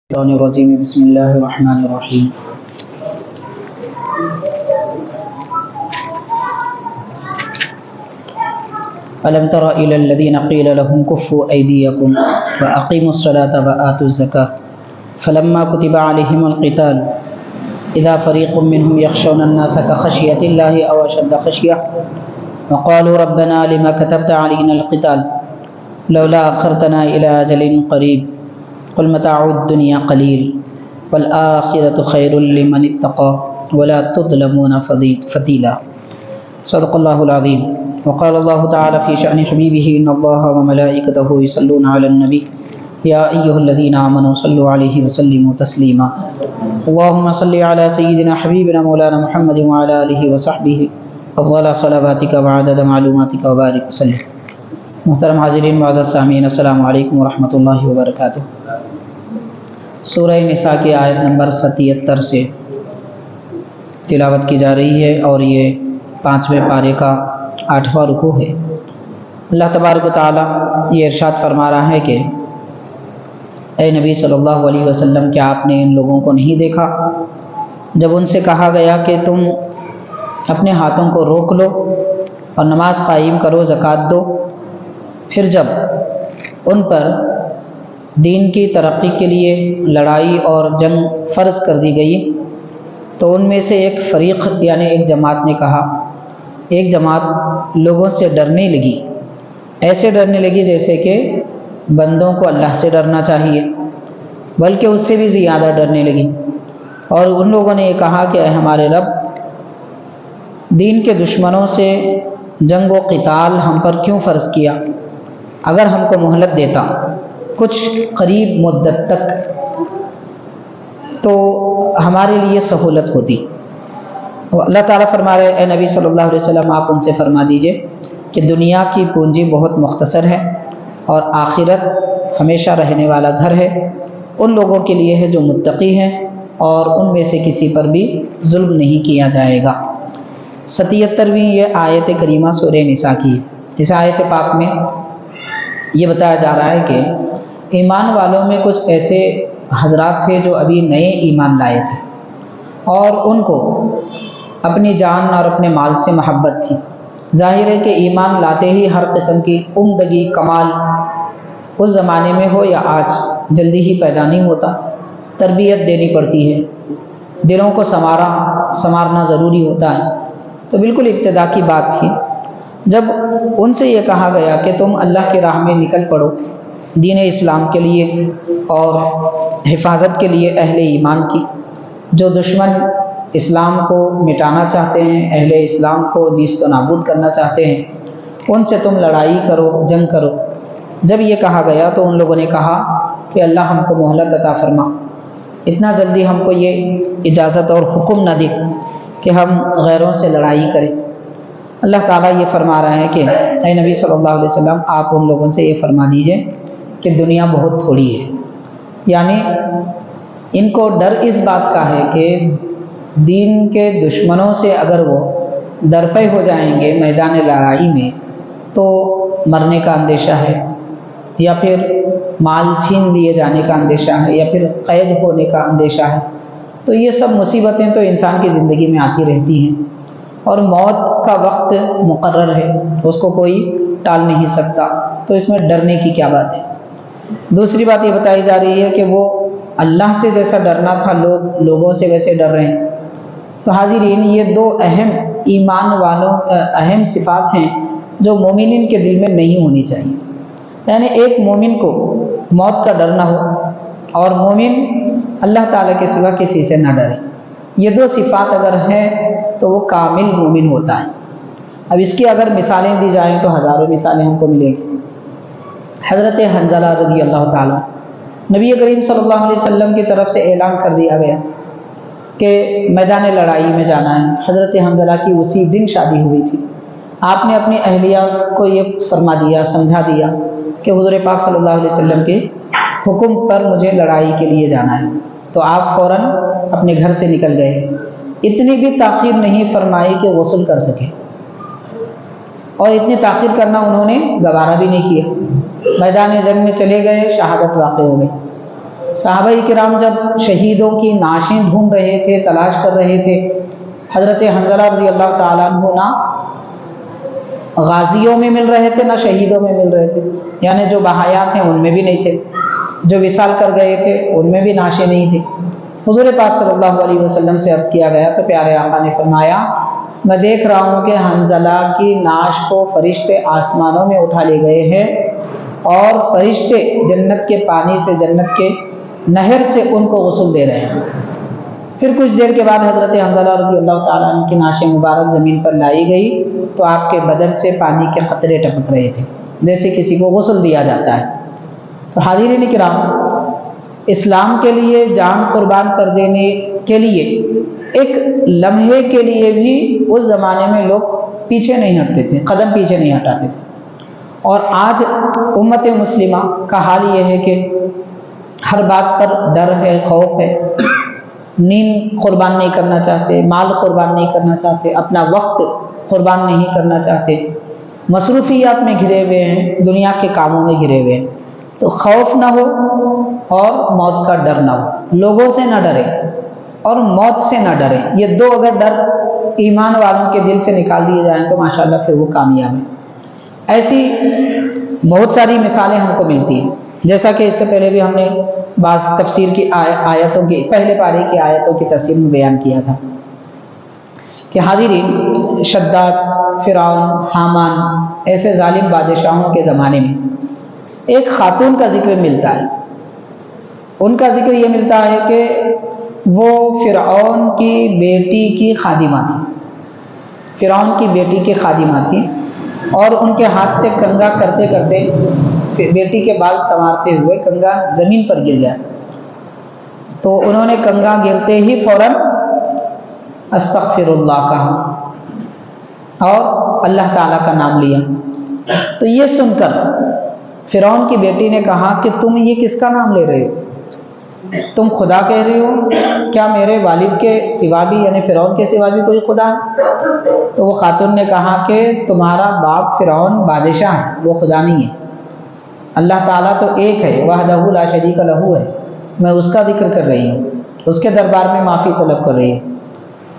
الشیطان الرجیم بسم اللہ الرحمن الرحیم الم تر الی الذین قیل لهم کفوا ایدیکم واقیموا الصلاة وآتوا الزکاة فلما کتب علیہم القتال اذا فریق منهم یخشون الناس کخشیۃ اللہ او اشد خشیۃ وقالوا ربنا لما كتبت علینا القتال لولا اخرتنا الى اجل قریب قل متاع الدنیا قلیل والآخرة خیر لمن اتقى ولا تظلمون فتیلا صدق اللہ العظیم وقال اللہ تعالی فی شأن حبیبہ ان اللہ وملائکتہ یصلون علی النبی یا ایہا الذین آمنوا صلوا علیہ وسلموا تسلیما اللہم صل علی سیدنا حبیبنا مولانا محمد وعلی آلہ وصحبہ افضل صلواتک وعدد معلوماتک وبارک وسلم۔ محترم حاضرین معزز سامعین السلام علیکم ورحمۃ اللہ وبرکاتہ۔ سورہ نساء کی آیت نمبر 77 سے تلاوت کی جا رہی ہے اور یہ 5ویں پارے کا 8واں رکوع ہے۔ اللہ تبارک و تعالیٰ یہ ارشاد فرما رہا ہے کہ اے نبی صلی اللہ علیہ وسلم کیا آپ نے ان لوگوں کو نہیں دیکھا جب ان سے کہا گیا کہ تم اپنے ہاتھوں کو روک لو اور نماز قائم کرو، زکوٰۃ دو، پھر جب ان پر دین کی ترقی کے لیے لڑائی اور جنگ فرض کر دی گئی تو ان میں سے ایک فریق یعنی ایک جماعت نے کہا، ایک جماعت لوگوں سے ڈرنے لگی، ایسے ڈرنے لگی جیسے کہ بندوں کو اللہ سے ڈرنا چاہیے، بلکہ اس سے بھی زیادہ ڈرنے لگی، اور ان لوگوں نے یہ کہا کہ اے ہمارے رب، دین کے دشمنوں سے جنگ و قتال ہم پر کیوں فرض کیا؟ اگر ہم کو مہلت دیتا کچھ قریب مدت تک تو ہمارے لیے سہولت ہوتی۔ اللہ تعالیٰ فرما رہے اے نبی صلی اللہ علیہ وسلم آپ ان سے فرما دیجئے کہ دنیا کی پونجی بہت مختصر ہے اور آخرت ہمیشہ رہنے والا گھر ہے، ان لوگوں کے لیے ہے جو متقی ہیں اور ان میں سے کسی پر بھی ظلم نہیں کیا جائے گا۔ 77ویں یہ آیت کریمہ سورہ نساء کی۔ اس آیت پاک میں یہ بتایا جا رہا ہے کہ ایمان والوں میں کچھ ایسے حضرات تھے جو ابھی نئے ایمان لائے تھے اور ان کو اپنی جان اور اپنے مال سے محبت تھی۔ ظاہر ہے کہ ایمان لاتے ہی ہر قسم کی عمدگی کمال اس زمانے میں ہو یا آج جلدی ہی پیدا نہیں ہوتا، تربیت دینی پڑتی ہے، دلوں کو سنوارنا ضروری ہوتا ہے، تو بالکل ابتدا کی بات تھی جب ان سے یہ کہا گیا کہ تم اللہ کی راہ میں نکل پڑو دین اسلام کے لیے اور حفاظت کے لیے اہل ایمان کی۔ جو دشمن اسلام کو مٹانا چاہتے ہیں، اہل اسلام کو نیست و نابود کرنا چاہتے ہیں، ان سے تم لڑائی کرو، جنگ کرو۔ جب یہ کہا گیا تو ان لوگوں نے کہا کہ اللہ ہم کو مہلت عطا فرما، اتنا جلدی ہم کو یہ اجازت اور حکم نہ دے کہ ہم غیروں سے لڑائی کریں۔ اللہ تعالیٰ یہ فرما رہا ہے کہ اے نبی صلی اللہ علیہ وسلم آپ ان لوگوں سے یہ فرما دیجئے کہ دنیا بہت تھوڑی ہے، یعنی ان کو ڈر اس بات کا ہے کہ دین کے دشمنوں سے اگر وہ درپے ہو جائیں گے میدان لڑائی میں تو مرنے کا اندیشہ ہے، یا پھر مال چھین لیے جانے کا اندیشہ ہے، یا پھر قید ہونے کا اندیشہ ہے۔ تو یہ سب مصیبتیں تو انسان کی زندگی میں آتی رہتی ہیں اور موت کا وقت مقرر ہے، اس کو کوئی ٹال نہیں سکتا، تو اس میں ڈرنے کی کیا بات ہے۔ دوسری بات یہ بتائی جا رہی ہے کہ وہ اللہ سے جیسا ڈرنا تھا لوگوں سے ویسے ڈر رہے ہیں۔ تو حاضرین یہ دو اہم ایمان والوں اہم صفات ہیں جو مومنین کے دل میں نہیں ہونی چاہیے، یعنی ایک مومن کو موت کا ڈر نہ ہو اور مومن اللہ تعالیٰ کے سوا کسی سے نہ ڈرے۔ یہ دو صفات اگر ہیں تو وہ کامل مومن ہوتا ہے۔ اب اس کی اگر مثالیں دی جائیں تو ہزاروں مثالیں ہم کو ملیں گی۔ حضرت حنظلہ رضی اللہ تعالیٰ، نبی کریم صلی اللہ علیہ وسلم کی طرف سے اعلان کر دیا گیا کہ میدان لڑائی میں جانا ہے۔ حضرت حنظلہ کی اسی دن شادی ہوئی تھی۔ آپ نے اپنی اہلیہ کو یہ فرما دیا، سمجھا دیا کہ حضور پاک صلی اللہ علیہ وسلم کے حکم پر مجھے لڑائی کے لیے جانا ہے، تو آپ فوراً اپنے گھر سے نکل گئے۔ اتنی بھی تاخیر نہیں فرمائی کہ غسل کر سکے، اور اتنی تاخیر کرنا انہوں نے گوارا بھی نہیں کیا، میدان جنگ میں چلے گئے، شہادت واقع ہو گئی۔ صحابہ کرام جب شہیدوں کی نعشیں ڈھونڈ رہے تھے، تلاش کر رہے تھے، حضرت حنظلہ رضی اللہ تعالیٰ عنہ نہ غازیوں میں مل رہے تھے نہ شہیدوں میں مل رہے تھے، یعنی جو بحیات ہیں ان میں بھی نہیں تھے، جو وصال کر گئے تھے ان میں بھی نعشیں نہیں تھی۔ حضور پاک صلی اللہ علیہ وسلم سے عرض کیا گیا تو پیارے آقا نے فرمایا میں دیکھ رہا ہوں کہ حنظلہ کی نعش کو فرشتے آسمانوں میں اٹھا لے گئے ہیں اور فرشتے جنت کے پانی سے، جنت کے نہر سے ان کو غسل دے رہے ہیں۔ پھر کچھ دیر کے بعد حضرت حنظلہ رضی اللہ تعالیٰ عنہ کی نعش مبارک زمین پر لائی گئی تو آپ کے بدن سے پانی کے قطرے ٹپک رہے تھے، جیسے کسی کو غسل دیا جاتا ہے۔ تو حاضرین کرام، اسلام کے لیے جان قربان کر دینے کے لیے ایک لمحے کے لیے بھی اس زمانے میں لوگ پیچھے نہیں ہٹتے تھے، قدم پیچھے نہیں ہٹاتے تھے۔ اور آج امت مسلمہ کا حال یہ ہے کہ ہر بات پر ڈر ہے، خوف ہے، نیند قربان نہیں کرنا چاہتے، مال قربان نہیں کرنا چاہتے، اپنا وقت قربان نہیں کرنا چاہتے، مصروفیات میں گھرے ہوئے ہیں، دنیا کے کاموں میں گھرے ہوئے ہیں۔ تو خوف نہ ہو اور موت کا ڈر نہ ہو، لوگوں سے نہ ڈرے اور موت سے نہ ڈرے، یہ دو اگر ڈر ایمان والوں کے دل سے نکال دیے جائیں تو ماشاءاللہ پھر وہ کامیاب ہیں۔ ایسی بہت ساری مثالیں ہم کو ملتی ہیں، جیسا کہ اس سے پہلے بھی ہم نے بعض تفسیر کی آیتوں کی پہلے پارے کی آیتوں کی تفسیر میں بیان کیا تھا کہ حاضرین شداد، فرعون، حامان ایسے ظالم بادشاہوں کے زمانے میں ایک خاتون کا ذکر ملتا ہے۔ ان کا ذکر یہ ملتا ہے کہ وہ فرعون کی بیٹی کی خادمہ تھی، فرعون کی بیٹی کی خادمہ تھی، اور ان کے ہاتھ سے کنگا کرتے کرتے بیٹی کے بال سنوارتے ہوئے کنگا زمین پر گر گیا، تو انہوں نے کنگا گرتے ہی فوراً استغفر اللہ کہا اور اللہ تعالیٰ کا نام لیا۔ تو یہ سن کر فرعون کی بیٹی نے کہا کہ تم یہ کس کا نام لے رہے ہو؟ تم خدا کہہ رہے ہو؟ کیا میرے والد کے سوا بھی، یعنی فرعون کے سوا بھی کوئی خدا ہے؟ تو وہ خاتون نے کہا کہ تمہارا باپ فرعون بادشاہ ہے، وہ خدا نہیں ہے، اللہ تعالیٰ تو ایک ہے، وحدہ لا شریک لہ ہے، میں اس کا ذکر کر رہی ہوں، اس کے دربار میں معافی طلب کر رہی ہوں۔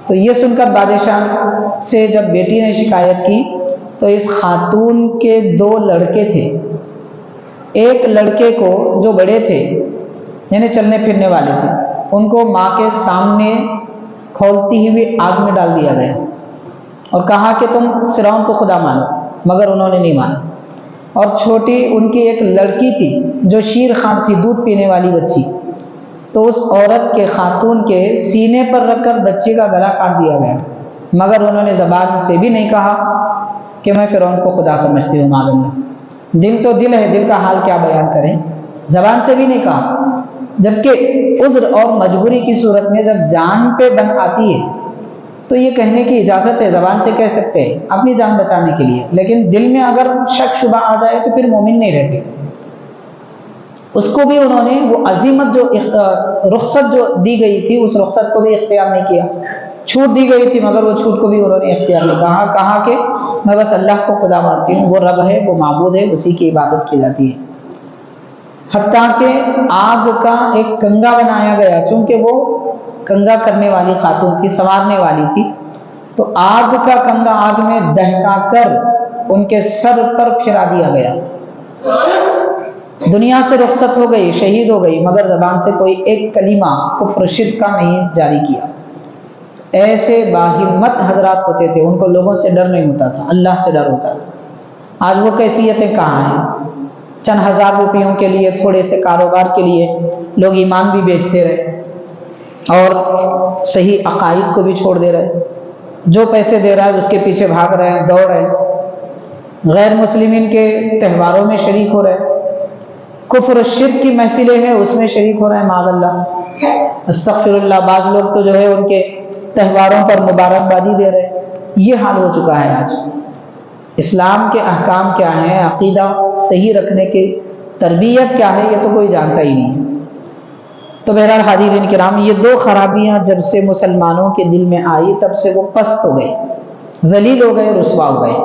تو یہ سن کر بادشاہ سے جب بیٹی نے شکایت کی تو اس خاتون کے دو لڑکے تھے، ایک لڑکے کو جو بڑے تھے یعنی چلنے پھرنے والے تھے، ان کو ماں کے سامنے کھولتی ہوئی آگ میں ڈال دیا گیا اور کہا کہ تم فرعون کو خدا مانو، مگر انہوں نے نہیں مانا۔ اور چھوٹی ان کی ایک لڑکی تھی جو شیر خوار تھی، دودھ پینے والی بچی، تو اس عورت کے، خاتون کے سینے پر رکھ کر بچی کا گلا کاٹ دیا گیا، مگر انہوں نے زبان سے بھی نہیں کہا کہ میں فرعون کو خدا سمجھتی ہوں، معلوم نہیں، دل تو دل ہے، دل کا حال کیا بیان کریں، زبان سے بھی نہیں کہا۔ جبکہ عذر اور مجبوری کی صورت میں جب جان پہ بن آتی ہے تو یہ کہنے کی اجازت ہے، زبان سے کہہ سکتے ہیں اپنی جان بچانے کے لیے، لیکن دل میں اگر شک شبہ آ جائے تو پھر مومن نہیں رہتے۔ اس کو بھی انہوں نے وہ عزیمت جو رخصت جو دی گئی تھی، اس رخصت کو بھی اختیار نہیں کیا، چھوٹ دی گئی تھی مگر وہ چھوٹ کو بھی انہوں نے اختیار نہیں کہا کہ میں بس اللہ کو خدا مانتی ہوں، وہ رب ہے، وہ معبود ہے، اسی کی عبادت کی جاتی ہے۔ حتیٰ کہ آگ کا ایک کنگا بنایا گیا، چونکہ وہ کنگا کرنے والی خاتون تھی، سنوارنے والی تھی، تو آگ کا کنگا آگ میں دہکا کر ان کے سر پر پھرا دیا گیا۔ دنیا سے رخصت ہو گئی، شہید ہو گئی، مگر زبان سے کوئی ایک کلمہ کفر شرک کا نہیں جاری کیا۔ ایسے باہمت حضرات ہوتے تھے، ان کو لوگوں سے ڈر نہیں ہوتا تھا، اللہ سے ڈر ہوتا تھا۔ آج وہ کیفیتیں کہاں ہیں؟ چند ہزار روپیوں کے لیے، تھوڑے سے کاروبار کے لیے لوگ ایمان بھی بیچتے رہے اور صحیح عقائد کو بھی چھوڑ دے رہے، جو پیسے دے رہا ہے اس کے پیچھے بھاگ رہے ہیں، دوڑ رہے ہیں، غیر مسلمین کے تہواروں میں شریک ہو رہے، کفر و شرک کی محفلیں ہیں اس میں شریک ہو رہے ہیں، معاذ اللہ، استغفر اللہ۔ بعض لوگ تو جو ہے ان کے تہواروں پر مبارکبادی دے رہے ہیں۔ یہ حال ہو چکا ہے آج۔ اسلام کے احکام کیا ہیں، عقیدہ صحیح رکھنے کی تربیت کیا ہے، یہ تو کوئی جانتا ہی نہیں۔ تو بہرحال حاضرین کرام، یہ دو خرابیاں جب سے مسلمانوں کے دل میں آئی تب سے وہ پست ہو گئے، ذلیل ہو گئے، رسوا ہو گئے۔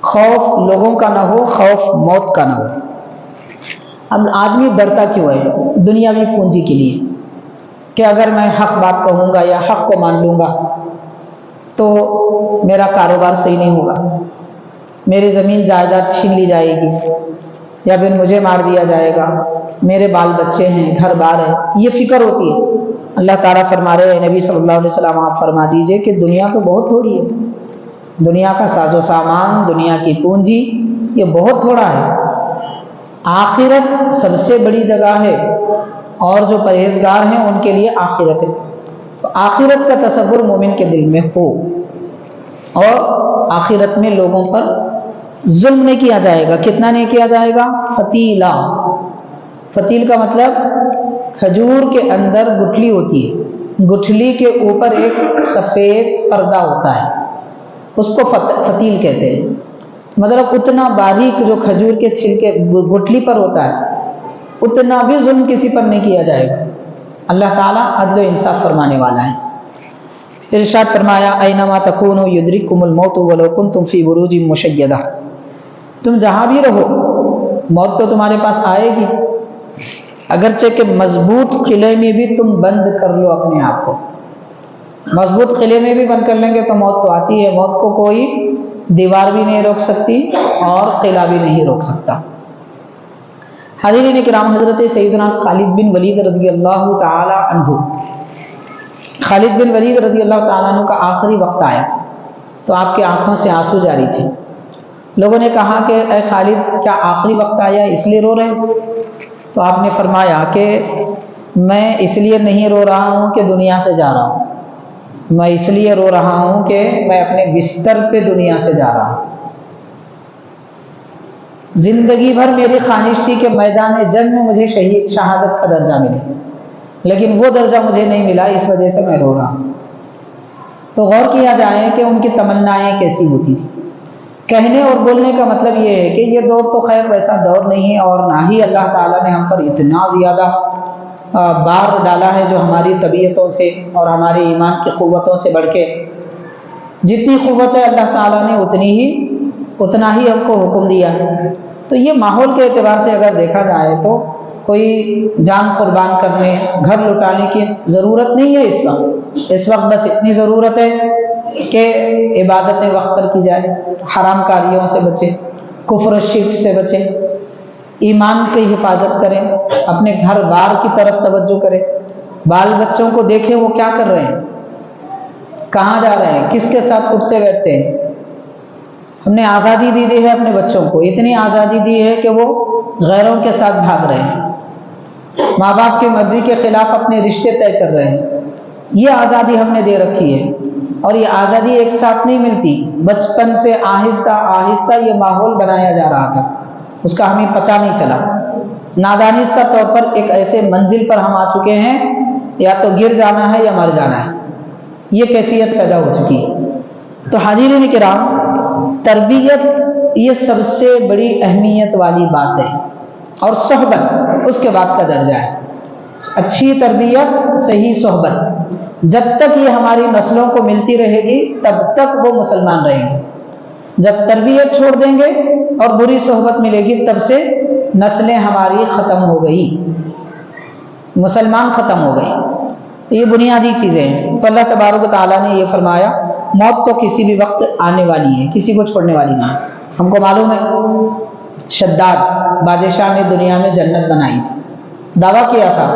خوف لوگوں کا نہ ہو، خوف موت کا نہ ہو۔ اب آدمی ڈرتا کیوں ہے؟ دنیاوی پونجی کے لیے، کہ اگر میں حق بات کہوں گا یا حق کو مان لوں گا تو میرا کاروبار صحیح نہیں ہوگا، میری زمین جائیداد چھین لی جائے گی، یا پھر مجھے مار دیا جائے گا، میرے بال بچے ہیں، گھر بار ہے، یہ فکر ہوتی ہے۔ اللہ تعالیٰ فرما رہے ہیں، نبی صلی اللہ علیہ وسلم آپ فرما دیجئے کہ دنیا تو بہت تھوڑی ہے، دنیا کا ساز و سامان، دنیا کی پونجی یہ بہت تھوڑا ہے، آخرت سب سے بڑی جگہ ہے، اور جو پرہیزگار ہیں ان کے لیے آخرت ہے۔ تو آخرت کا تصور مومن کے دل میں ہو، اور آخرت میں لوگوں پر ظلم نہیں کیا جائے گا۔ کتنا نہیں کیا جائے گا؟ فتیلہ۔ فتیل کا مطلب کھجور کے اندر گٹھلی ہوتی ہے، گٹھلی کے اوپر ایک سفید پردہ ہوتا ہے، اس کو فتیل کہتے ہیں۔ مطلب اتنا باریک جو کھجور کے چھلکے گٹھلی پر ہوتا ہے، اتنا بھی ظلم کسی پر نہیں کیا جائے گا۔ اللہ تعالیٰ عدل و انصاف فرمانے والا ہے۔ ارشاد فرمایا، اینما تکونوا یدرککم الموت ولو کنتم فی بروج مشیدہ، تم جہاں بھی رہو موت تو تمہارے پاس آئے گی، اگرچہ کہ مضبوط قلعے میں بھی تم بند کر لو اپنے آپ کو، مضبوط قلعے میں بھی بند کر لیں گے تو موت تو آتی ہے، موت کو کوئی دیوار بھی نہیں روک سکتی اور قلعہ بھی نہیں روک سکتا۔ حاضرین کرام، حضرت سیدنا خالد بن ولید رضی اللہ تعالی عنہ، خالد بن ولید رضی اللہ تعالیٰ عنہ کا آخری وقت آیا تو آپ کی آنکھوں سے آنسو جاری تھے۔ لوگوں نے کہا کہ اے خالد، کیا آخری وقت آیا اس لیے رو رہے؟ تو آپ نے فرمایا کہ میں اس لیے نہیں رو رہا ہوں کہ دنیا سے جا رہا ہوں، میں اس لیے رو رہا ہوں کہ میں اپنے بستر پہ دنیا سے جا رہا ہوں۔ زندگی بھر میری خواہش تھی کہ میدان جنگ میں مجھے شہادت کا درجہ ملے، لیکن وہ درجہ مجھے نہیں ملا، اس وجہ سے میں رو رہا ہوں۔ تو غور کیا جائے کہ ان کی تمنائیں کیسی ہوتی تھی۔ کہنے اور بولنے کا مطلب یہ ہے کہ یہ دور تو خیر ویسا دور نہیں ہے، اور نہ ہی اللہ تعالیٰ نے ہم پر اتنا زیادہ بار ڈالا ہے جو ہماری طبیعتوں سے اور ہمارے ایمان کی قوتوں سے بڑھ کے، جتنی قوت ہے اللہ تعالیٰ نے اتنا ہی ہم کو حکم دیا ہے۔ تو یہ ماحول کے اعتبار سے اگر دیکھا جائے تو کوئی جان قربان کرنے، گھر لٹانے کی ضرورت نہیں ہے اس وقت بس اتنی ضرورت ہے کہ عبادتیں وقت پر کی جائے، حرام کاریوں سے بچیں، کفر و شرک سے بچیں، ایمان کی حفاظت کریں، اپنے گھر بار کی طرف توجہ کریں، بال بچوں کو دیکھیں وہ کیا کر رہے ہیں، کہاں جا رہے ہیں، کس کے ساتھ اٹھتے بیٹھتے ہیں۔ ہم نے آزادی دی ہے اپنے بچوں کو، اتنی آزادی دی ہے کہ وہ غیروں کے ساتھ بھاگ رہے ہیں، ماں باپ کی مرضی کے خلاف اپنے رشتے طے کر رہے ہیں۔ یہ آزادی ہم نے دے رکھی ہے، اور یہ آزادی ایک ساتھ نہیں ملتی، بچپن سے آہستہ آہستہ یہ ماحول بنایا جا رہا تھا، اس کا ہمیں پتہ نہیں چلا، نادانستہ طور پر ایک ایسے منزل پر ہم آ چکے ہیں، یا تو گر جانا ہے یا مر جانا ہے، یہ کیفیت پیدا ہو چکی ہے۔ تو حاضرین کرام، تربیت یہ سب سے بڑی اہمیت والی بات ہے، اور صحبت اس کے بعد کا درجہ ہے۔ اچھی تربیت، صحیح صحبت، جب تک یہ ہماری نسلوں کو ملتی رہے گی تب تک وہ مسلمان رہیں گے۔ جب تربیت چھوڑ دیں گے اور بری صحبت ملے گی تب سے نسلیں ہماری ختم ہو گئی، مسلمان ختم ہو گئی۔ یہ بنیادی چیزیں ہیں۔ تو اللہ تبارک و تعالیٰ نے یہ فرمایا، موت تو کسی بھی وقت آنے والی ہے، کسی کو چھوڑنے والی نہیں ہے۔ ہم کو معلوم ہے شداد بادشاہ نے دنیا میں جنت بنائی تھی، دعویٰ کیا تھا،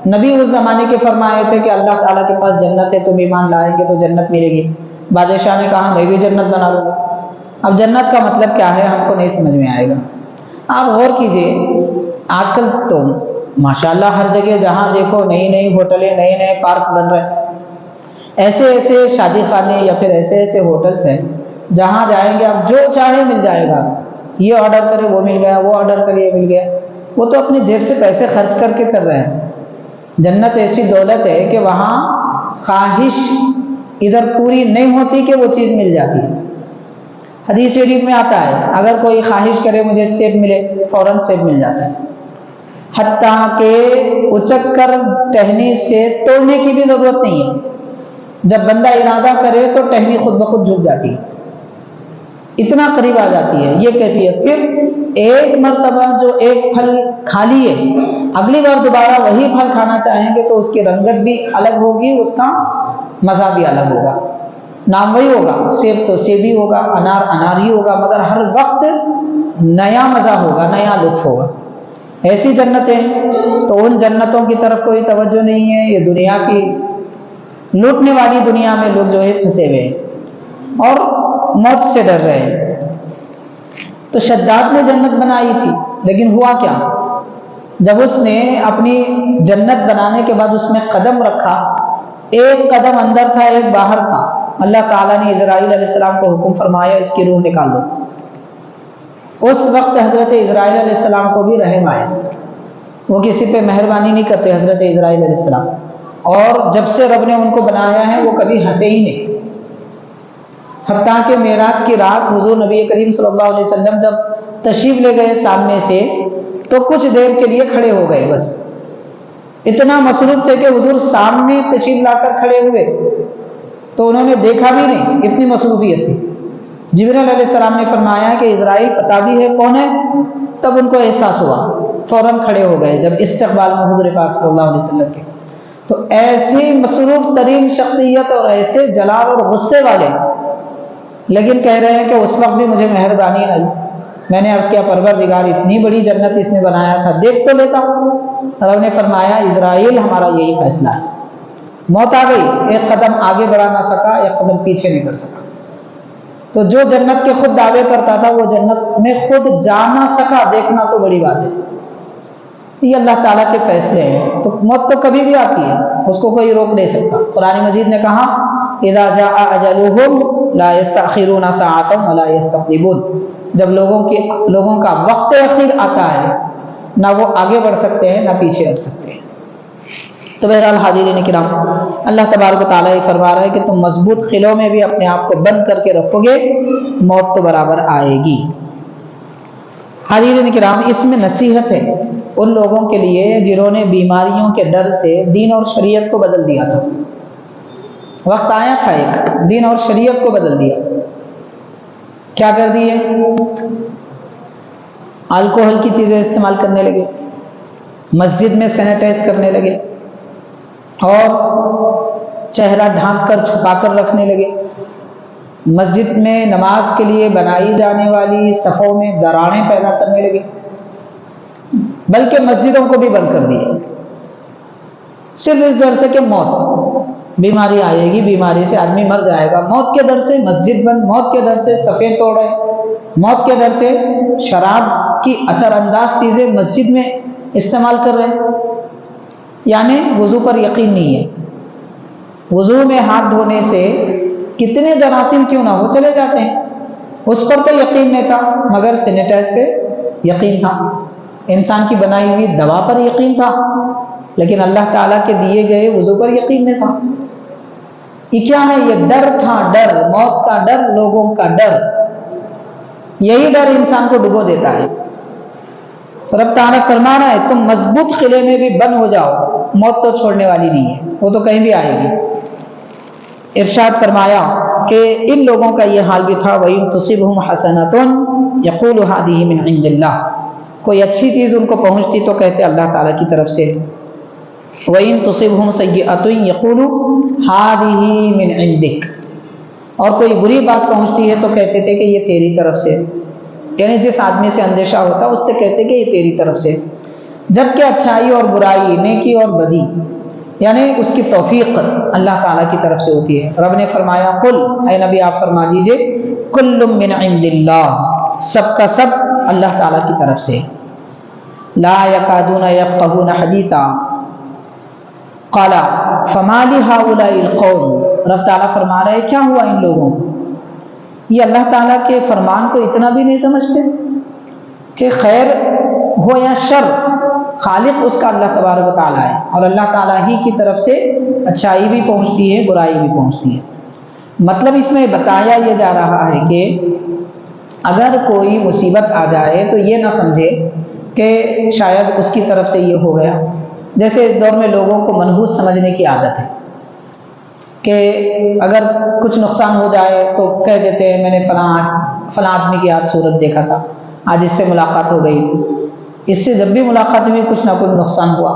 نبی اس زمانے کے فرمائے تھے کہ اللہ تعالیٰ کے پاس جنت ہے، تم ایمان لائیں گے تو جنت ملے گی۔ بادشاہ نے کہا میں بھی جنت بنا لوں گا۔ اب جنت کا مطلب کیا ہے ہم کو نہیں سمجھ میں آئے گا۔ آپ غور کیجئے، آج کل تو ماشاءاللہ ہر جگہ جہاں دیکھو نئی نئی ہوٹلیں، نئے نئے پارک بن رہے ہیں، ایسے ایسے شادی خانے یا پھر ایسے ایسے ہوٹلس ہیں جہاں جائیں گے آپ جو چاہیں مل جائے گا، یہ آرڈر کرے وہ مل گیا، وہ آرڈر کرے مل گیا۔ وہ تو اپنی جیب سے پیسے خرچ کر کے کر رہے ہیں۔ جنت ایسی دولت ہے کہ وہاں خواہش ادھر پوری نہیں ہوتی کہ وہ چیز مل جاتی ہے۔ حدیث شریف میں آتا ہے اگر کوئی خواہش کرے مجھے سیب ملے، فوراً سیب مل جاتا ہے، حتیٰ کہ اچک کر ٹہنی سے توڑنے کی بھی ضرورت نہیں ہے۔ جب بندہ ارادہ کرے تو ٹہنی خود بخود جھک جاتی ہے، اتنا قریب آ جاتی ہے یہ کیفیت۔ پھر ایک مرتبہ جو ایک پھل کھا لیے اگلی بار دوبارہ وہی پھل کھانا چاہیں گے تو اس کی رنگت بھی الگ ہوگی، اس کا مزہ بھی الگ ہوگا، نام وہی ہوگا، سیب تو سیب ہی ہوگا، انار انار ہی ہوگا، مگر ہر وقت نیا مزہ ہوگا، نیا لطف ہوگا۔ ایسی جنتیں، تو ان جنتوں کی طرف کوئی توجہ نہیں ہے، یہ دنیا کی لوٹنے والی دنیا میں لوگ جو ہے پھنسے ہوئے ہیں اور موت سے ڈر رہے ہیں۔ تو شداد نے جنت بنائی تھی، لیکن ہوا کیا؟ جب اس نے اپنی جنت بنانے کے بعد اس میں قدم رکھا، ایک قدم اندر تھا ایک باہر تھا، اللہ تعالیٰ نے اسرائیل علیہ السلام کو حکم فرمایا اس کی روح نکال دو۔ اس وقت حضرت اسرائیل علیہ السلام کو بھی رحم آئے، وہ کسی پہ مہربانی نہیں کرتے حضرت اسرائیل علیہ السلام، اور جب سے رب نے ان کو بنایا ہے وہ کبھی ہنسے ہی نہیں۔ حتیٰ کہ معراج کی رات حضور نبی کریم صلی اللہ علیہ وسلم جب تشریف لے گئے سامنے سے تو کچھ دیر کے لیے کھڑے ہو گئے، بس اتنا مصروف تھے کہ حضور سامنے تشریف لا کر کھڑے ہوئے تو انہوں نے دیکھا بھی نہیں، اتنی مصروفیت تھی۔ جبرائیل علیہ السلام نے فرمایا کہ اسرائیل پتہ بھی ہے کون ہے، تب ان کو احساس ہوا، فوراً کھڑے ہو گئے جب استقبال میں حضور پاک صلی اللہ علیہ وسلم کے۔ تو ایسی مصروف ترین شخصیت اور ایسے جلال اور غصے والے، لیکن کہہ رہے ہیں کہ اس وقت بھی مجھے مہربانی آئی، میں نے عرض کیا پروردگار اتنی بڑی جنت اس نے بنایا تھا، دیکھ تو لیتا۔ رب نے فرمایا اسرائیل ہمارا یہی فیصلہ ہے، موت آ گئی، ایک قدم آگے بڑھا نہ سکا، ایک قدم پیچھے نہیں کر سکا۔ تو جو جنت کے خود دعوے کرتا تھا وہ جنت میں خود جا نہ سکا، دیکھنا تو بڑی بات ہے۔ یہ اللہ تعالیٰ کے فیصلے ہیں، تو موت تو کبھی بھی آتی ہے، اس کو کوئی روک نہیں سکتا۔ قرآن مجید نے کہا اذا جاء اجلهم لا يستأخرون ساعة ولا يستقدمون، جب لوگوں کا وقت اخیر آتا ہے نہ وہ آگے بڑھ سکتے ہیں نہ پیچھے ہٹ سکتے ہیں۔ تو بہرحال حاضرین کرام، اللہ تبارک و تعالیٰ یہ فرما رہا ہے کہ تم مضبوط قلعوں میں بھی اپنے آپ کو بند کر کے رکھو گے، موت تو برابر آئے گی۔ حاضرین کرام، اس میں نصیحت ہے ان لوگوں کے لیے جنہوں نے بیماریوں کے ڈر سے دین اور شریعت کو بدل دیا تھا۔ وقت آیا تھا ایک دین اور شریعت کو بدل دیا، کیا کر دیے؟ الکوہل کی چیزیں استعمال کرنے لگے، مسجد میں سینیٹائز کرنے لگے، اور چہرہ ڈھانپ کر چھپا کر رکھنے لگے، مسجد میں نماز کے لیے بنائی جانے والی صفوں میں دراڑیں پیدا کرنے لگے، بلکہ مسجدوں کو بھی بند کر دیے، صرف اس ڈر سے کہ موت، بیماری آئے گی، بیماری سے آدمی مر جائے گا، موت کے ڈر سے مسجد بند، موت کے ڈر سے صفیں توڑے، موت کے ڈر سے شراب کی اثر انداز چیزیں مسجد میں استعمال کر رہے ہیں۔ یعنی وضو پر یقین نہیں ہے، وضو میں ہاتھ دھونے سے کتنے جراثیم کیوں نہ ہو چلے جاتے ہیں، اس پر تو یقین نہیں تھا، مگر سینیٹائز پہ یقین تھا، انسان کی بنائی ہوئی دوا پر یقین تھا، لیکن اللہ تعالیٰ کے دیے گئے وضو پر یقین نہیں تھا۔ یہ کیا ہے؟ یہ ڈر تھا، ڈر، موت کا ڈر، لوگوں کا ڈر، یہی ڈر انسان کو ڈبو دیتا ہے۔ تو رب تعالیٰ فرما رہا ہے تم مضبوط قلعے میں بھی بند ہو جاؤ، موت تو چھوڑنے والی نہیں ہے، وہ تو کہیں بھی آئے گی۔ ارشاد فرمایا کہ ان لوگوں کا یہ حال بھی تھا وَإِن تُصِبْهُمْ حَسَنَةٌ يَقُولُ هَذِهِ مِنْ عِنْدِ اللَّهِ، کوئی اچھی چیز ان کو پہنچتی تو کہتے اللہ تعالیٰ کی طرف سے، وَإِن تُصِبْهُمْ سَيِّئَةٌ يَقُولُ هَذِهِ مِنْ عِنْدِكَ، اور کوئی بری بات پہنچتی ہے تو کہتے تھے کہ یہ تیری طرف سے، یعنی جس آدمی سے اندیشہ ہوتا اس سے کہتے کہ یہ تیری طرف سے، جبکہ اچھائی اور برائی، نیکی اور بدی، یعنی اس کی توفیق اللہ تعالیٰ کی طرف سے ہوتی ہے۔ رب نے فرمایا قل، اے نبی آپ فرما دیجئے کل من عند اللہ، سب کا سب اللہ تعالیٰ کی طرف سے، لا یکادون یفقہون حدیثا، قال فما لہؤلاء القوم، رب تعالیٰ فرما رہے کیا ہوا ان لوگوں کو، یہ اللہ تعالیٰ کے فرمان کو اتنا بھی نہیں سمجھتے کہ خیر ہو یا شر، خالق اس کا اللہ تبارک و تعالیٰ ہے، اور اللہ تعالیٰ ہی کی طرف سے اچھائی بھی پہنچتی ہے، برائی بھی پہنچتی ہے۔ مطلب اس میں بتایا یہ جا رہا ہے کہ اگر کوئی مصیبت آ جائے تو یہ نہ سمجھے کہ شاید اس کی طرف سے یہ ہو گیا، جیسے اس دور میں لوگوں کو منحوس سمجھنے کی عادت ہے کہ اگر کچھ نقصان ہو جائے تو کہہ دیتے ہیں میں نے فلاں آدمی کی آج صورت دیکھا تھا، آج اس سے ملاقات ہو گئی تھی، اس سے جب بھی ملاقات ہوئی کچھ نہ کچھ نقصان ہوا۔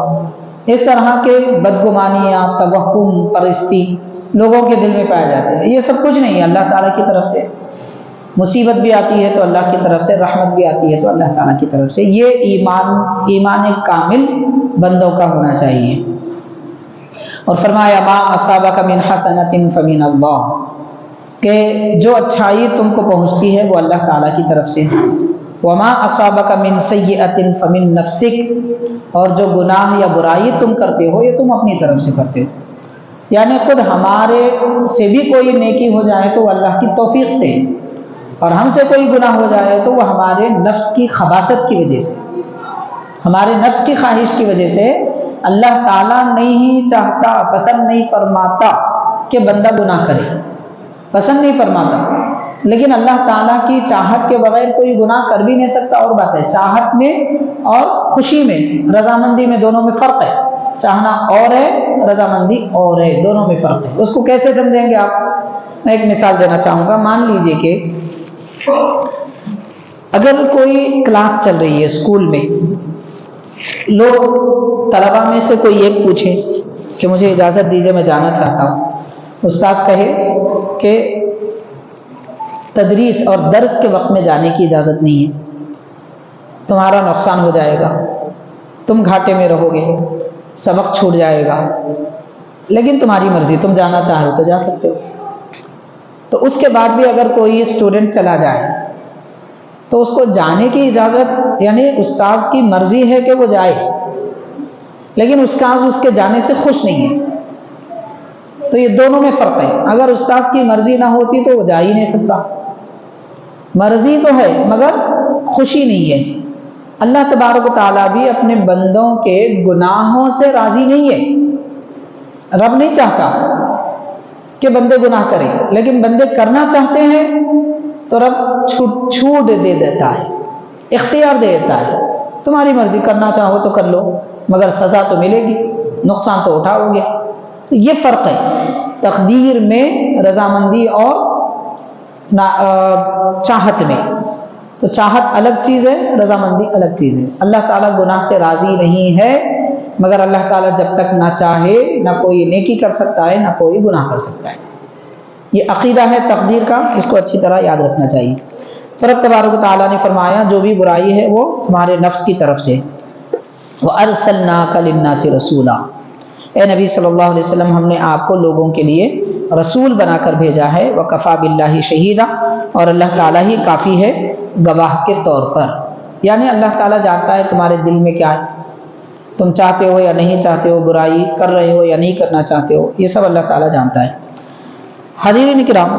اس طرح کے بدگمانیاں، توہم پرستی لوگوں کے دل میں پائے جاتے ہیں، یہ سب کچھ نہیں ہے، اللہ تعالیٰ کی طرف سے مصیبت بھی آتی ہے تو اللہ کی طرف سے، رحمت بھی آتی ہے تو اللہ تعالیٰ کی طرف سے۔ یہ ایمان کامل بندوں کا ہونا چاہیے۔ اور فرمایا ما اصابک من حسنۃ فمن اللہ، کہ جو اچھائی تم کو پہنچتی ہے وہ اللہ تعالیٰ کی طرف سے ہے۔ وما اصابک من سیئۃ فمن نفسک، اور جو گناہ یا برائی تم کرتے ہو یہ تم اپنی طرف سے کرتے ہو، یعنی خود ہمارے سے بھی کوئی نیکی ہو جائے تو وہ اللہ کی توفیق سے، اور ہم سے کوئی گناہ ہو جائے تو وہ ہمارے نفس کی خباثت کی وجہ سے، ہمارے نفس کی خواہش کی وجہ سے۔ اللہ تعالیٰ نہیں چاہتا، پسند نہیں فرماتا کہ بندہ گناہ کرے، پسند نہیں فرماتا، لیکن اللہ تعالیٰ کی چاہت کے بغیر کوئی گناہ کر بھی نہیں سکتا۔ اور بات ہے، چاہت میں اور خوشی میں، رضامندی میں، دونوں میں فرق ہے۔ چاہنا اور ہے، رضامندی اور ہے، دونوں میں فرق ہے۔ اس کو کیسے سمجھیں گے آپ؟ میں ایک مثال دینا چاہوں گا۔ مان لیجئے کہ اگر کوئی کلاس چل رہی ہے اسکول میں، لوگ طلباء میں سے کوئی ایک پوچھے کہ مجھے اجازت دیجیے میں جانا چاہتا ہوں، استاذ کہے کہ تدریس اور درس کے وقت میں جانے کی اجازت نہیں ہے، تمہارا نقصان ہو جائے گا، تم گھاٹے میں رہو گے، سبق چھوٹ جائے گا، لیکن تمہاری مرضی، تم جانا چاہو تو جا سکتے ہو۔ تو اس کے بعد بھی اگر کوئی اسٹوڈنٹ چلا جائے تو اس کو جانے کی اجازت، یعنی استاذ کی مرضی ہے کہ وہ جائے، لیکن استاذ اس کے جانے سے خوش نہیں ہے، تو یہ دونوں میں فرق ہے۔ اگر استاذ کی مرضی نہ ہوتی تو وہ جا ہی نہیں سکتا، مرضی تو ہے مگر خوشی نہیں ہے۔ اللہ تبارک و تعالیٰ بھی اپنے بندوں کے گناہوں سے راضی نہیں ہے۔ رب نہیں چاہتا کہ بندے گناہ کریں، لیکن بندے کرنا چاہتے ہیں تو رب چھوٹ دے دیتا ہے، اختیار دے دیتا ہے، تمہاری مرضی، کرنا چاہو تو کر لو، مگر سزا تو ملے گی، نقصان تو اٹھاؤ گے۔ یہ فرق ہے تقدیر میں، رضامندی اور چاہت میں۔ تو چاہت الگ چیز ہے، رضامندی الگ چیز ہے۔ اللہ تعالیٰ گناہ سے راضی نہیں ہے، مگر اللہ تعالیٰ جب تک نہ چاہے نہ کوئی نیکی کر سکتا ہے، نہ کوئی گناہ کر سکتا ہے۔ یہ عقیدہ ہے تقدیر کا، اس کو اچھی طرح یاد رکھنا چاہیے۔ تو رب تبارک و تعالیٰ نے فرمایا جو بھی برائی ہے وہ تمہارے نفس کی طرف سے۔ وَأَرْسَلْنَاكَ لِلنَّاسِ رَسُولًا، اے نبی صلی اللہ علیہ وسلم ہم نے آپ کو لوگوں کے لیے رسول بنا کر بھیجا ہے۔ وَكَفَى بِاللَّهِ شَهِيدًا، اور اللہ تعالیٰ ہی کافی ہے گواہ کے طور پر، یعنی اللہ تعالیٰ جانتا ہے تمہارے دل میں کیا ہے، تم چاہتے ہو یا نہیں چاہتے ہو، برائی کر رہے ہو یا نہیں کرنا چاہتے ہو، یہ سب اللہ تعالیٰ جانتا ہے۔ حاضرین کرام،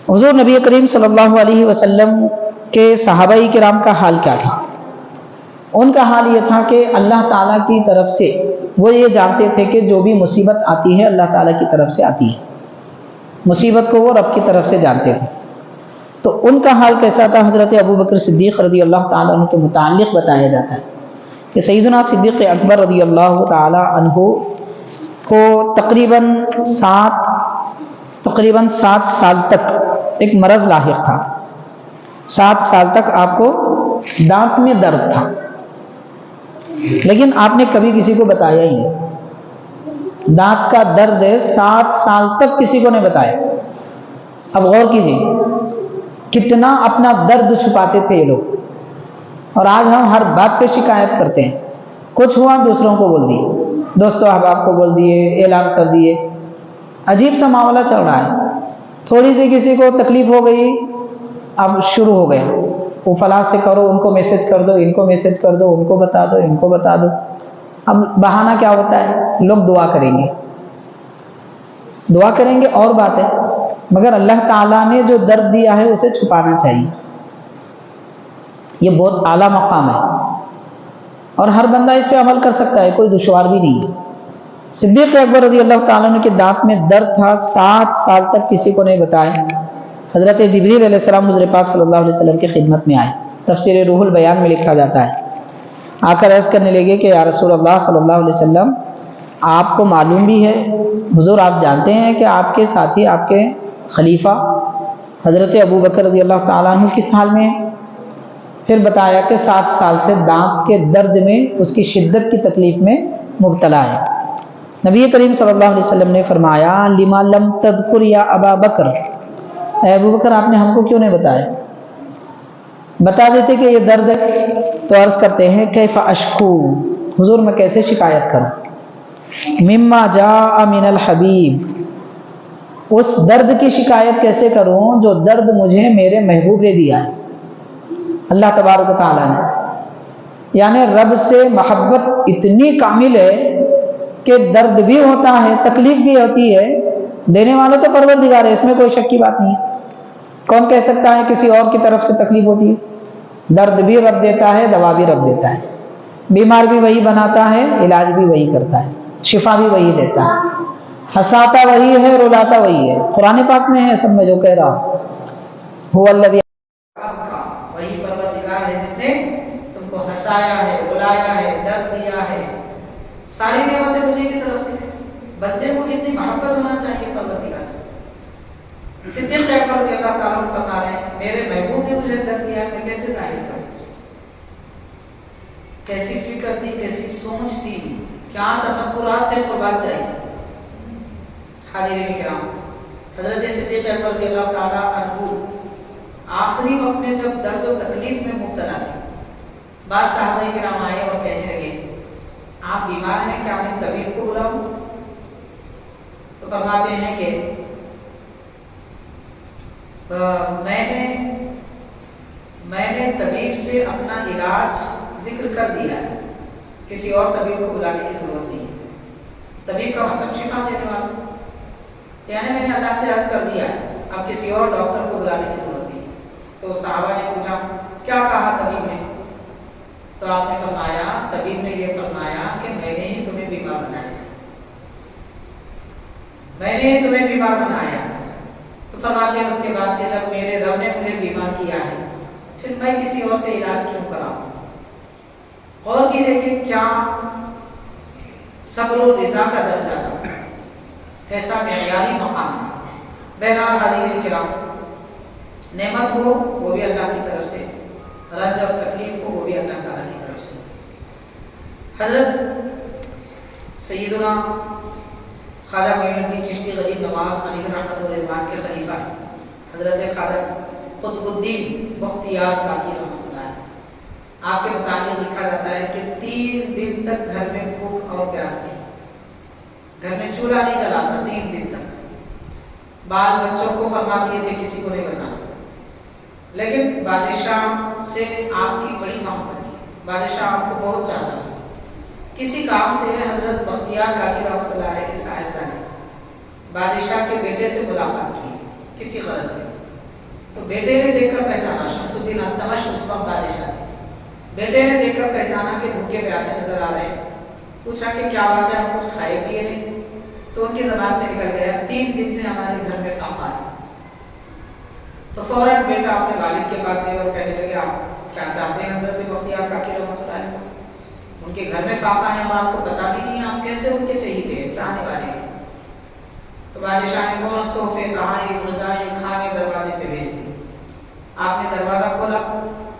حضور نبی کریم صلی اللہ علیہ وسلم کے صحابہ کرام کا حال کیا تھا؟ ان کا حال یہ تھا کہ اللہ تعالیٰ کی طرف سے وہ یہ جانتے تھے کہ جو بھی مصیبت آتی ہے اللہ تعالیٰ کی طرف سے آتی ہے، مصیبت کو وہ رب کی طرف سے جانتے تھے۔ تو ان کا حال کیسا تھا؟ حضرت ابوبکر صدیق رضی اللہ تعالیٰ عنہ کے متعلق بتایا جاتا ہے کہ سیدنا صدیق اکبر رضی اللہ تعالیٰ عنہ کو تقریباً 7 سال تک ایک مرض لاحق تھا۔ 7 سال تک آپ کو دانت میں درد تھا، لیکن آپ نے کبھی کسی کو بتایا ہی نہیں۔ دانت کا درد 7 سال تک کسی کو نہیں بتایا۔ اب غور کیجیے کتنا اپنا درد چھپاتے تھے یہ لوگ، اور آج ہم ہر بات پہ شکایت کرتے ہیں۔ کچھ ہوا دوسروں کو بول دیے، دوستوں احباب کو بول دیے، اعلان کر دیے، عجیب سا معاملہ چل رہا ہے۔ تھوڑی سی کسی کو تکلیف ہو گئی، اب شروع ہو گیا، وہ فلاں سے کرو، ان کو میسج کر دو، ان کو میسج کر دو، ان کو بتا دو، ان کو بتا دو۔ اب بہانہ کیا ہوتا ہے؟ لوگ دعا کریں گے، دعا کریں گے اور بات ہے، مگر اللہ تعالیٰ نے جو درد دیا ہے اسے چھپانا چاہیے۔ یہ بہت اعلیٰ مقام ہے اور ہر بندہ اس پہ عمل کر سکتا ہے، کوئی دشوار بھی نہیں ہے۔ صدیق اکبر رضی اللہ تعالیٰ عنہ کے دانت میں درد تھا، 7 سال تک کسی کو نہیں بتایا۔ حضرت جبریل علیہ السلام حضور پاک صلی اللہ علیہ وسلم کی خدمت میں آئے۔ تفسیر روح البیان میں لکھا جاتا ہے، آ کر عرض کرنے لگے کہ یا رسول اللہ صلی اللہ علیہ وسلم، آپ کو معلوم بھی ہے، حضور آپ جانتے ہیں کہ آپ کے ساتھی، آپ کے خلیفہ حضرت ابو بکر رضی اللہ تعالیٰ عنہ کس حال میں ہے؟ پھر بتایا کہ 7 سال سے دانت کے درد میں، اس کی شدت کی تکلیف میں مبتلا ہے۔ نبی کریم صلی اللہ علیہ وسلم نے فرمایا لما لم تذکر یا ابا بکر، اے ابو بکر آپ نے ہم کو کیوں نہیں بتایا؟ بتا دیتے کہ یہ درد ہے۔ تو عرض کرتے ہیں کیف اشکو، حضور میں کیسے شکایت کروں، مما جاء من الحبیب، اس درد کی شکایت کیسے کروں جو درد مجھے میرے محبوب نے دیا ہے، اللہ تبارک و تعالیٰ نے۔ یعنی رب سے محبت اتنی کامل ہے کہ درد بھی ہوتا ہے، تکلیف بھی ہوتی ہے، دینے والا تو پروردگار ہے، اس میں کوئی شک کی بات نہیں ہے۔ کون کہہ سکتا ہے کسی اور کی طرف سے تکلیف ہوتی ہے؟ درد بھی رب دیتا ہے، دوا بھی رب دیتا ہے، بیمار بھی وہی بناتا ہے، علاج بھی وہی کرتا ہے، شفا بھی وہی دیتا ہے، ہنساتا وہی ہے، رلاتا وہی ہے۔ قرآن پاک میں ہے سب میں جو کہہ رہا هو الذی، وہی پروردگار ہے جس نے تم کو ہنسایا ہے، رلایا ہے، درد دیا ہے، ساری نعمتیں اسی کی طرف سے۔ بندے کو کتنی محبت ہونا چاہیے پروردگار سے۔ صدیق اکبر رضی اللہ تعالیٰ عنہ فرما رہے ہیں میرے محبوب نے مجھے درد دیا، میں کیسے ظاہر کروں؟ کیسی فکر تھی، کیسی سوچ تھی، کیا تصورات تھے، قربان جائے۔ حاضرین کرام، حضرت صدیق اکبر رضی اللہ تعالیٰ عنہ آخری وقت میں جب درد و تکلیف میں مبتلا تھے، بعض صحابہ کرام آئے اور کہنے لگے آپ بیمار ہیں، کیا میں طبیب کو بلاؤں؟ تو فرماتے ہیں کہ میں نے طبیب سے اپنا علاج ذکر کر دیا ہے، کسی اور طبیب کو بلانے کی ضرورت نہیں ہے۔ طبیب کا مطلب شفا دینے والا، یعنی میں نے اللہ سے عرض کر دیا ہے، اب کسی اور ڈاکٹر کو بلانے کی ضرورت نہیں ہے۔ تو صحابہ نے پوچھا کیا کہا طبیب نے؟ تو آپ نے فرمایا، طبیب نے یہ فرمایا کہ میں نے ہی تمہیں بیمار بنایا، میں نے ہی تمہیں بیمار بنایا۔ تو فرماتے ہیں اس کے بعد کہ جب میرے رب نے مجھے بیمار کیا ہے پھر میں کسی اور سے علاج کیوں کراؤں؟ غور کیجئے کہ کیا صبر و رضا کا درجہ تھا، کیسا معیاری مقام تھا۔ بہرحال حاضرین کرام، نعمت ہو وہ بھی اللہ کی طرف سے، رنج اور تکلیف ہو وہ بھی اللہ تعالیٰ کی طرف سے۔ حضرت سیدنا خواجہ معین الدین چشتی غریب نواز علیہ رحمۃ و رضوان کے خلیفہ ہیں، حضرت خواجہ قطب الدین بختیار کاکی رحمۃ اللہ علیہ۔ آپ کے متعلق لکھا جاتا ہے کہ 3 دن تک گھر میں بھوک اور پیاس تھی، گھر میں چولہا نہیں جلا تھا 3 دن تک۔ بال بچوں کو فرما دیے تھے کسی کو نہیں بتانا، لیکن بادشاہ سے آپ کی بڑی محبت تھی، بادشاہ آپ کو بہت چاہتا تھا۔ کسی کام سے حضرت بختیار کاکی رحمۃ اللہ علیہ کے صاحبزادے بادشاہ کے بیٹے سے ملاقات کی کسی غرض سے، تو بیٹے نے دیکھ کر پہچانا، شمس الدین التمش اس وقت بادشاہ تھے، بیٹے نے دیکھ کر پہچانا کہ بھوکے پیاسے نظر آ رہے ہیں۔ پوچھا کہ کیا بات ہے، ہم کچھ کھائے پیے نہیں؟ تو ان کی زبان سے نکل گیا 3 دن سے ہمارے گھر میں فاقہ ہے۔ تو فوراً بیٹا اپنے والد کے پاس گئے اور کہنے لگے آپ کیا چاہتے ہیں حضرت بختیار کاکی رحمۃ اللہ علیہ؟ ان کے گھر میں فاقہ ہے اور آپ کو پتا بھی نہیں ہے، آپ کیسے ان کے چہیتے ہیں، چاہنے والے ہیں؟ تو بادشاہ نے فوراً تحفے، تحائف، غذائیں، کھانے دروازے پہ بھیج دیے۔ آپ نے دروازہ کھولا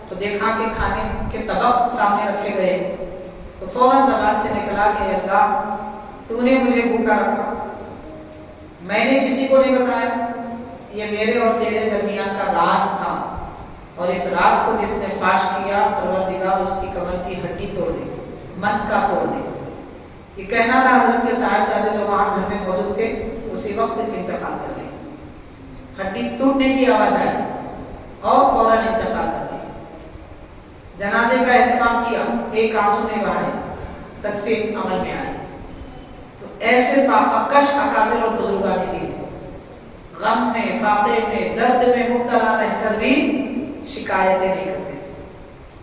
تو دیکھا کہ کھانے کے طبق سامنے رکھے گئے، تو فوراً زبان سے نکلا کہ اللہ تو نے مجھے بھوکا رکھا، میں نے کسی کو نہیں بتایا، یہ میرے اور تیرے درمیان کا راز تھا، اور اس راز کو جس نے فاش کیا پروردگار اس کی کمر کی ہڈی توڑ دے، من کا توڑ دے۔ یہ کہنا تھا حضرت کے صاحبزادے جو وہاں گھر میں موجود تھے اسی وقت انتقال کر گئے، ہڈی ٹوٹنے کی آواز آئی اور فوراً انتقال کر گئے۔ جنازے کا اہتمام کیا، ایک آنسو نے بہائے، تدفین عمل میں آئی۔ تو ایسے فاقہ کش اکابر اور بزرگان دین تھے، غم میں، فاقے میں، درد میں مبتلا رہ کر بھی شکایتیں نہیں کرتے تھے،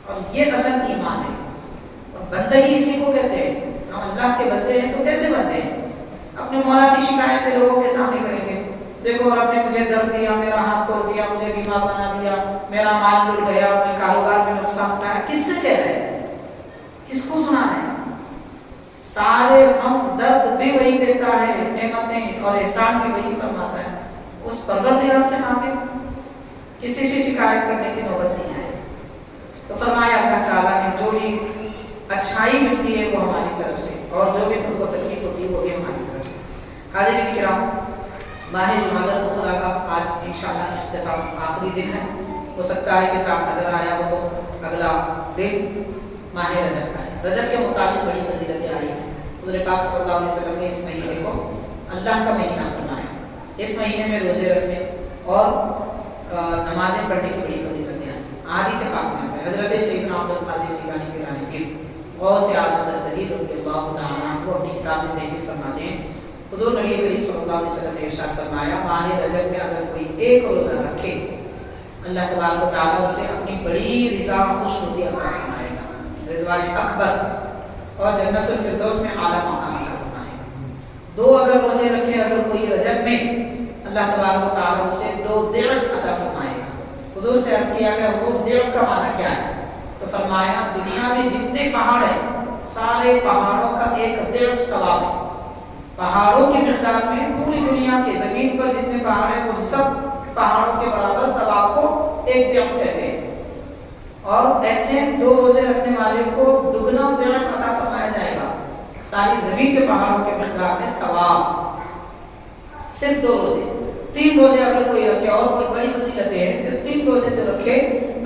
اور یہ اصل ایمان ہے۔ اور بندگی اسی کو کہتے ہیں، ہم اللہ کے بندے ہیں تو کیسے بندے ہیں؟ اپنے مولا کی شکایتیں لوگوں کے سامنے کریں گے، دیکھو رب نے مجھے درد دیا، میرا ہاتھ توڑ دیا، مجھے بیمار بنا دیا، میرا مال لٹ گیا، میں کاروبار میں نقصان اٹھایا، کس سے کہہ رہے ہیں؟ کس کو سنانا ہے؟ سارے غم درد بھی وہی دیتا ہے، نعمتیں اور احسان بھی وہی فرماتا ہے، اس پروردگار سے مانگے۔ کسی سے شکایت کرنے کی نوبت نہیں آئے. تو فرمایا اللہ تعالیٰ نے جو بھی اچھائی ملتی ہے وہ ہماری طرف سے، اور جو بھی تم کو تکلیف ہوتی ہے وہ بھی ہماری طرف سے. حاضرین کرام، ماہ جمادی الاخری کا آج انشاءاللہ اختتام آخری دن ہے. ہو سکتا ہے کہ چاند نظر آیا ہو تو اگلا دن ماہ رجب کا ہے. رجب کے متعلق بڑی فضیلتیں آئی ہیں. حضور پاک صلی اللہ علیہ وسلم نے اس مہینے کو اللہ کا مہینہ فرمایا. اس مہینے میں روزے رکھنے اور نمازیں پڑھنے کی بڑی فضیلتیں آئی. حدیث پاک میں آتا ہے، حضرت سیدنا عبد القادر جیلانی پیرانی پیر غوث اعظم دستگیر رضی اللہ تعالیٰ عنہ اپنی کتاب میں تحریر فرماتے ہیں، حضور نبی کریم صلی اللہ علیہ وسلم نے ارشاد فرمایا ماہ رجب میں اگر کوئی ایک روزہ رکھے اللہ تبارک و تعالیٰ اسے اپنی بڑی رضا خوشنودی عطا فرمائے گا، رضوان اکبر اور جنت الفردوس میں اعلیٰ مقام عطا فرمائے گا. 2 اگر روزے رکھے اگر کوئی رجب میں، اللہ تبارک و تعالیٰ اسے 2 ضعف عطا فرمائے گا. حضور سے عرض کیا گیا وہ ضعف کا معنی کیا ہے؟ تو فرمایا دنیا میں جتنے پہاڑ ہیں سارے پہاڑوں کا ایک ضعف ثواب ہے. پہاڑوں کی مقدار میں پوری دنیا کے زمین پر جتنے پہاڑ ہیں وہ سب پہاڑوں کے برابر ثواب کو ایک ضعف کہتے ہیں. اور ایسے 2 روزے رکھنے والے کو دگنا ضعف عطا فرمایا جائے گا. ساری زمین کے پہاڑوں کے مقدار میں ثواب. صرف 2 روزے. 3 روزے اگر کوئی رکھے، اور کوئی بڑی فضیلتیں ہیں کہ 3 روزے جو رکھے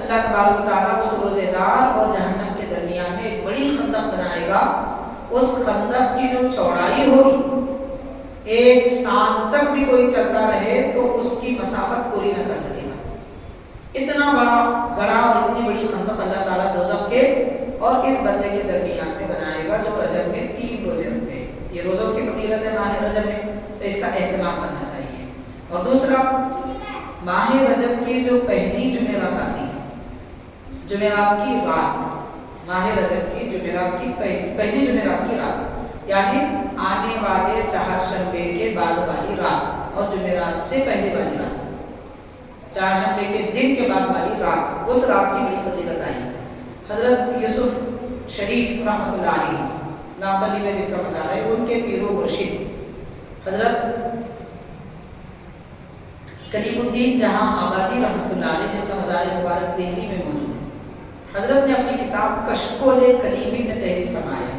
اللہ تبارک و تعالیٰ اس روزے دار اور جہنم کے درمیان میں ایک بڑی خندق بنائے گا. اس خندق کی جو چوڑائی ہوگی 1 سال تک بھی کوئی چلتا رہے تو اس کی مسافت پوری نہ کر سکے گا. اتنا بڑا اور اتنی بڑی خندق اللہ تعالیٰ دوزخ کے اور اس بندے کے درمیان میں بنائے گا جو رجب میں 3 روزے رکھتے ہیں. یہ روزوں کی فضیلت ہے ماہ رجب میں، تو اس کا اہتمام کرنا چاہیے. اور دوسرا، ماہ رجب کی جو پہلی جمعرات آتی ہے، جمعرات کی رات، ماہ رجب کی جمعرات کی پہلی جمعرات کی رات، یعنی آنے والے چہارشنبے کے بعد والی رات اور جمعرات سے پہلے والی رات، چہارشنبے کے دن کے بعد والی رات، اس رات کی بڑی فضیلت آئی. حضرت یوسف شریف رحمۃ اللہ علیہ نامبلی میں جن کا مزار ہے، ان کے پیر و مرشد حضرت کلیم الدین جہاں آبادی رحمۃ اللہ علیہ جن کا مزار مبارک دہلی میں موجود ہے، حضرت نے اپنی کتاب کشکول کلیمی میں تحریر فرمایا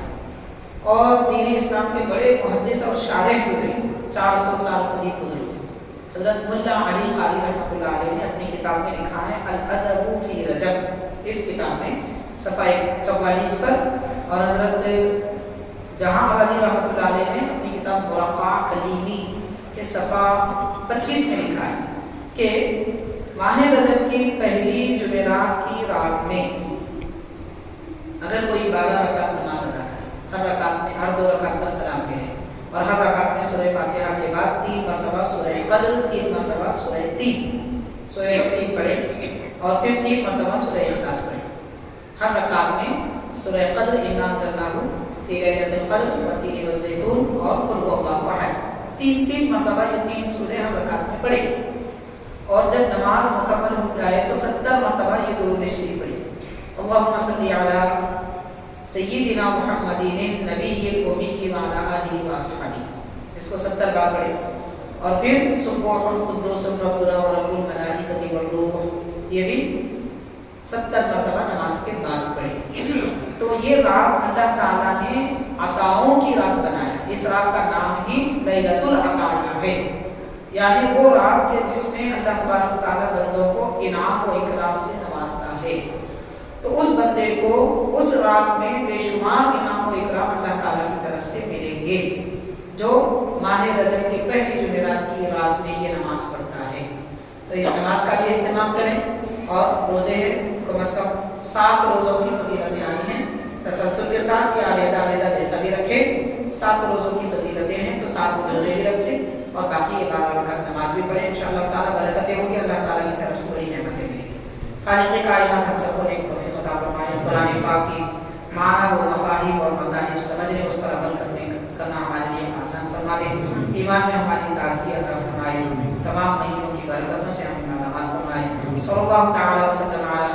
اور دین اسلام کے بڑے محدث اور شارح گزرے، 400 سال قدیم گزرے. حضرت ملا علی قاری رحمۃ اللہ علیہ نے اپنی کتاب میں لکھا ہے الادب فی رجب، اس کتاب میں صفحہ 44 پر، اور حضرت جہاں آبادی رحمۃ اللہ علیہ نے اپنی کتاب مرقع کلیمی کے صفحہ 25 میں لکھا ہے کہ ماہ رجب کی پہلی جمعرات کی رات میں اگر کوئی 12 رکعت نماز ادا کرے، ہر رکعت میں ہر 2 رکعت پر سلام پھیرے اور ہر رکعت میں سورہ فاتحہ کے بعد 3 مرتبہ سورہ قدر، 3 مرتبہ سورہ تین پڑھے اور پھر 3 مرتبہ سورہ اخلاص پڑھے. ہر رکعت میں سورہ قدر، انا انزلناہ فی لیلۃ القدر، والتین والزیتون اور قل ھو اللہ احد، 3 مرتبہ یہ 3 سورہ ہر رکعت میں پڑھے. اور جب نماز مکمل ہو جائے تو 70 مرتبہ یہ درود شریف پڑھے، اللہم صلی علی سیدنا محمد النبی الامی وعلی آلہ واصحابہ، اس کو 70 بار پڑھے. اور پھر سبوح قدوس ربنا ورب الملائکۃ والروح، یہ بھی 70 مرتبہ نماز کے بعد پڑھے. تو یہ رات اللہ تعالیٰ نے عطاؤں کی رات بنایا. اس رات کا نام ہی لیلۃ العطایا ہے، یعنی وہ رات کے جس میں اللہ تبارک و تعالیٰ بندوں کو انعام و اکرام سے نوازتا ہے. تو اس بندے کو اس رات میں بے شمار انعام و اکرام اللہ تعالیٰ کی طرف سے ملیں گے جو ماہ رجب کی پہلی جمعرات کی رات میں یہ نماز پڑھتا ہے. تو اس نماز کا بھی اہتمام کریں. اور روزے کم از کم 7 روزوں کی فضیلتیں آئی ہیں، تسلسل کے ساتھ یا علیحدہ جیسا بھی رکھیں. 7 روزوں کی فضیلتیں ہیں تو 7 روزے بھی رکھیں اور باقی یہ 12 رکعت نماز بھی پڑھیں. انشاءاللہ تعالیٰ برکتیں ہوں گی، اللہ تعالیٰ کی طرف سے بڑی نعمتیں ملیں گی. خالق کائنات ہم سب کو ایک توفیق عطا فرمائے. قرآن پاک کی معنی و مفاہیم اور مطالب سمجھنے، اس پر عمل کرنا ہمارے لیے آسان فرما دے. ایمان میں ہماری تازگی عطا فرمائے. تمام مہینوں کی برکتوں سے ہمیں مالا مال فرمائے. صلی اللہ تعالی وسلم علی